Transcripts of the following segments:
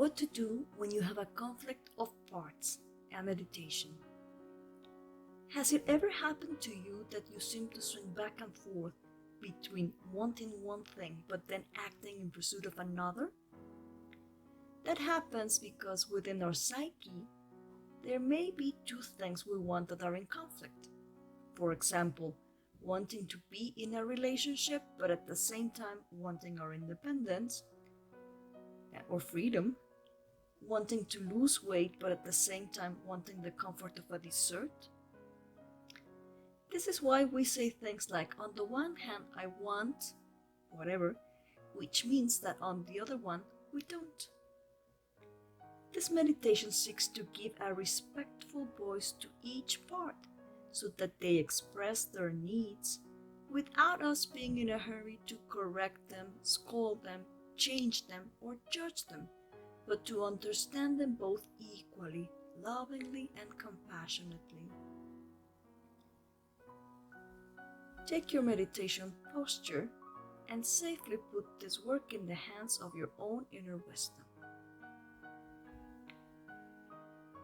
What to do when you have a conflict of parts and meditation. Has it ever happened to you that you seem to swing back and forth between wanting one thing but then acting in pursuit of another? That happens because within our psyche, there may be two things we want that are in conflict. For example, wanting to be in a relationship but at the same time wanting our independence or freedom, wanting to lose weight but at the same time wanting the comfort of a dessert. This is why we say things like, on the one hand, I want whatever, which means that on the other one, we don't. This meditation seeks to give a respectful voice to each part so that they express their needs without us being in a hurry to correct them, scold them, change them, or judge them, but to understand them both equally, lovingly, and compassionately. Take your meditation posture and safely put this work in the hands of your own inner wisdom.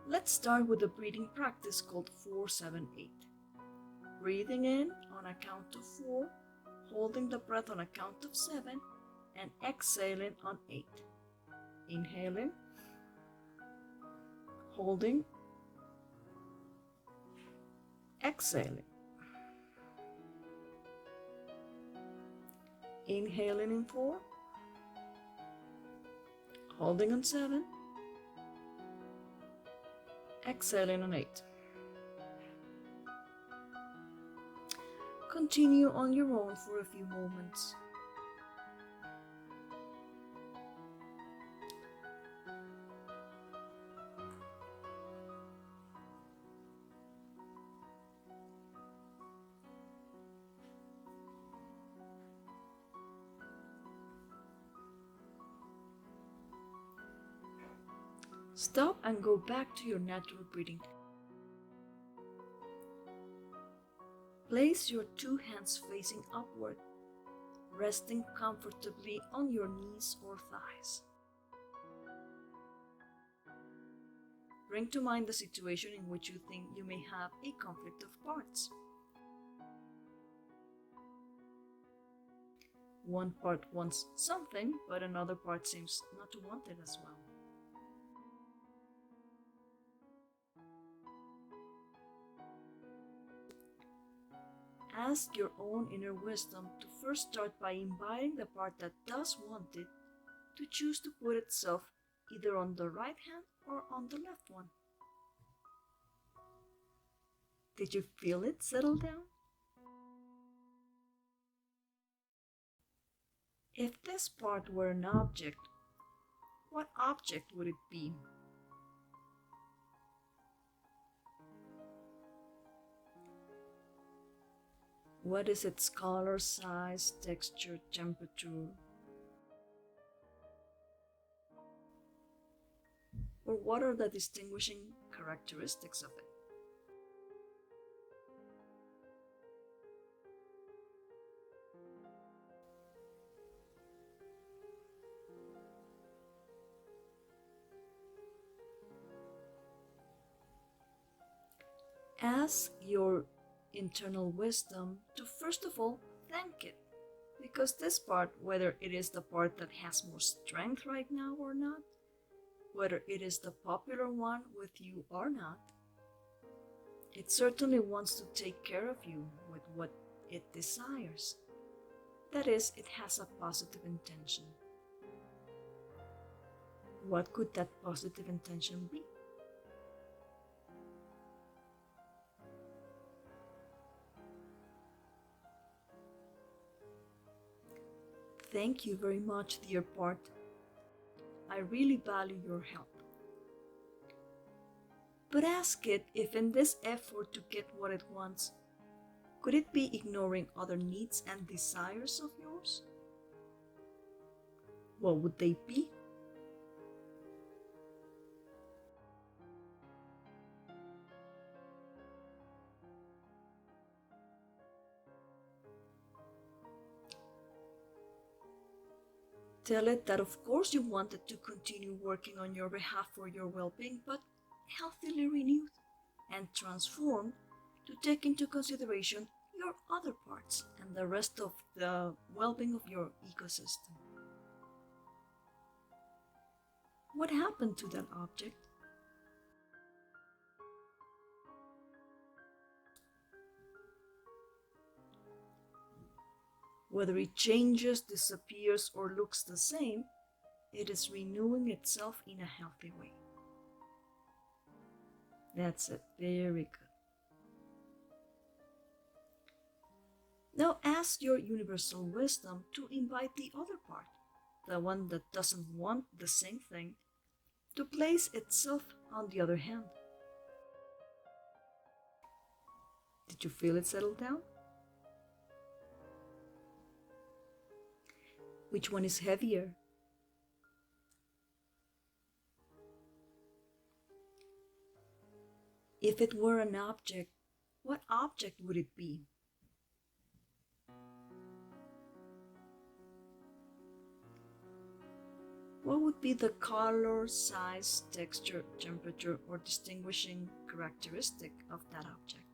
Let's start with a breathing practice called 4-7-8. Breathing in on a count of 4, holding the breath on a count of 7, and exhaling on 8. Inhaling, holding, exhaling. Inhaling in 4, holding on 7, exhaling on 8. Continue on your own for a few moments. Stop and go back to your natural breathing. Place your two hands facing upward, resting comfortably on your knees or thighs. Bring to mind the situation in which you think you may have a conflict of parts. One part wants something, but another part seems not to want it as well. Ask your own inner wisdom to first start by inviting the part that does want it to choose to put itself either on the right hand or on the left one. Did you feel it settle down? If this part were an object, what object would it be? What is its color, size, texture, temperature? Or what are the distinguishing characteristics of it? Ask your internal wisdom to first of all thank it, because this part, whether it is the part that has more strength right now or not, whether it is the popular one with you or not, it certainly wants to take care of you with what it desires. That is, it has a positive intention. What could that positive intention be? Thank you very much, dear part. I really value your help. But ask it if in this effort to get what it wants, could it be ignoring other needs and desires of yours? What would they be? Tell it that of course you wanted to continue working on your behalf for your well-being, but healthily renewed and transformed to take into consideration your other parts and the rest of the well-being of your ecosystem. What happened to that object? Whether it changes, disappears, or looks the same, it is renewing itself in a healthy way. That's it. Very good. Now ask your universal wisdom to invite the other part, the one that doesn't want the same thing, to place itself on the other hand. Did you feel it settle down? Which one is heavier? If it were an object, what object would it be? What would be the color, size, texture, temperature, or distinguishing characteristic of that object?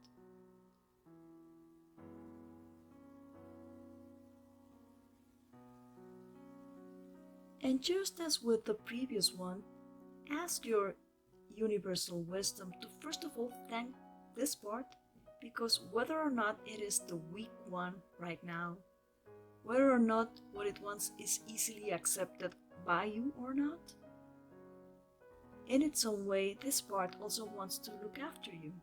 And just as with the previous one, ask your universal wisdom to first of all thank this part, because whether or not it is the weak one right now, whether or not what it wants is easily accepted by you or not, in its own way, this part also wants to look after you.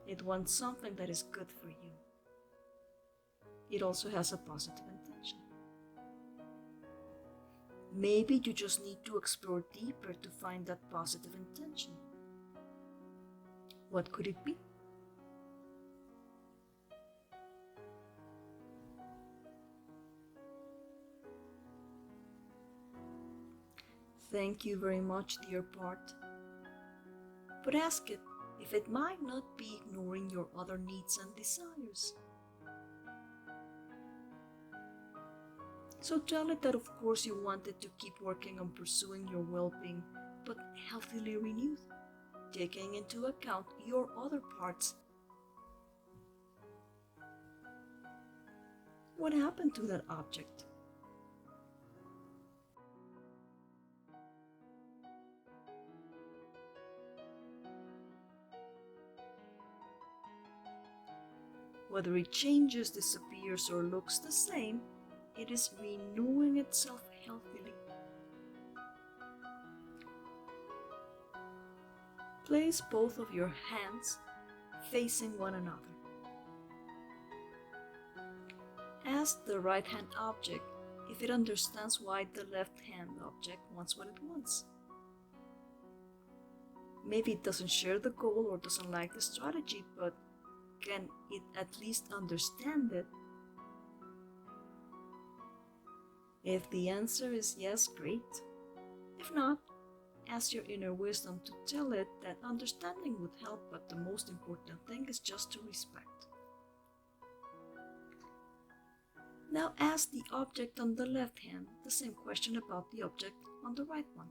It wants something that is good for you. It also has a positive intention. Maybe you just need to explore deeper to find that positive intention. What could it be? Thank you very much, dear part. But ask it if it might not be ignoring your other needs and desires. So tell it that of course you wanted to keep working on pursuing your well-being, but healthily renewed, taking into account your other parts. What happened to that object? Whether it changes, disappears, or looks the same, it is renewing itself healthily. Place both of your hands facing one another. Ask the right hand object if it understands why the left hand object wants what it wants. Maybe it doesn't share the goal or doesn't like the strategy, but can it at least understand it? If the answer is yes, great. If not, ask your inner wisdom to tell it that understanding would help, but the most important thing is just to respect. Now ask the object on the left hand the same question about the object on the right one.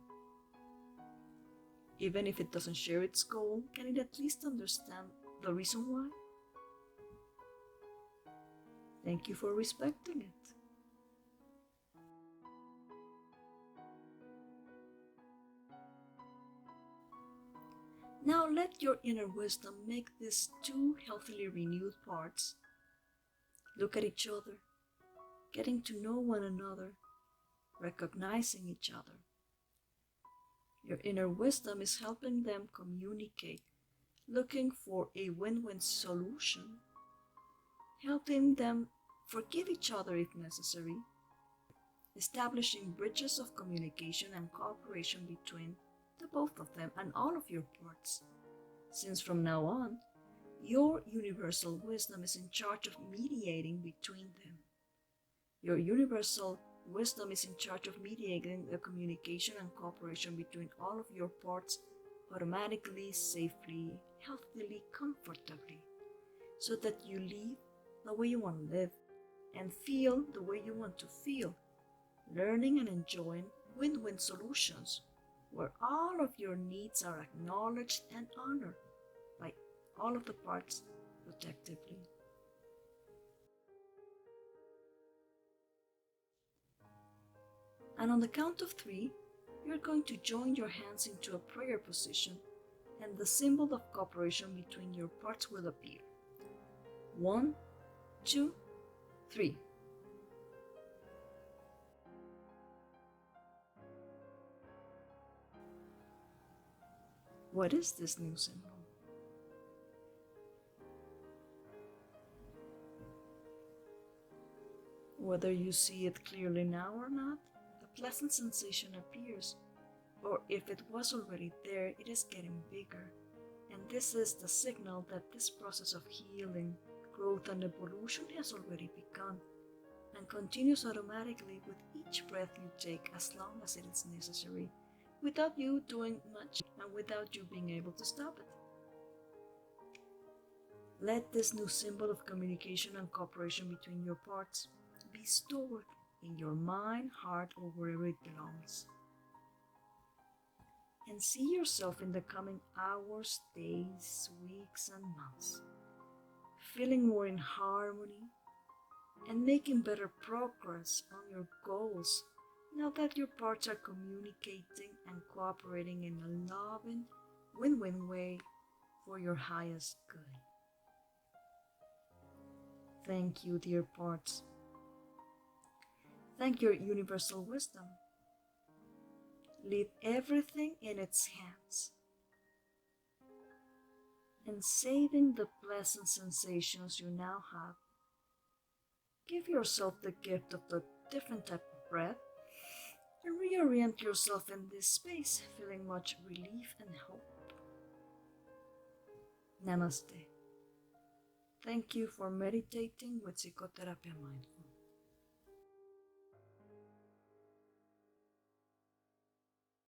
Even if it doesn't share its goal, can it at least understand the reason why? Thank you for respecting it. Now let your inner wisdom make these two healthily renewed parts look at each other, getting to know one another, recognizing each other. Your inner wisdom is helping them communicate, looking for a win-win solution, helping them forgive each other if necessary, establishing bridges of communication and cooperation between the both of them and all of your parts, since from now on, your universal wisdom is in charge of mediating between them. Your universal wisdom is in charge of mediating the communication and cooperation between all of your parts automatically, safely, healthily, comfortably, so that you live the way you want to live and feel the way you want to feel learning and enjoying win-win solutions where all of your needs are acknowledged and honored by all of the parts protectively. And on the count of 3, you're going to join your hands into a prayer position, and the symbol of cooperation between your parts will appear. 1, 2, 3. What is this new symbol? Whether you see it clearly now or not, a pleasant sensation appears, or if it was already there, it is getting bigger, and this is the signal that this process of healing, growth, and evolution has already begun, and continues automatically with each breath you take as long as it is necessary, without you doing much and without you being able to stop it. Let this new symbol of communication and cooperation between your parts be stored in your mind, heart, or wherever it belongs. And see yourself in the coming hours, days, weeks, and months, feeling more in harmony and making better progress on your goals now that your parts are communicating and cooperating in a loving, win-win way for your highest good. Thank you, dear parts. Thank your universal wisdom. Leave everything in its hands. And saving the pleasant sensations you now have, give yourself the gift of the different type of breath and reorient yourself in this space, feeling much relief and hope. Namaste. Thank you for meditating with Psicoterapia Mindful.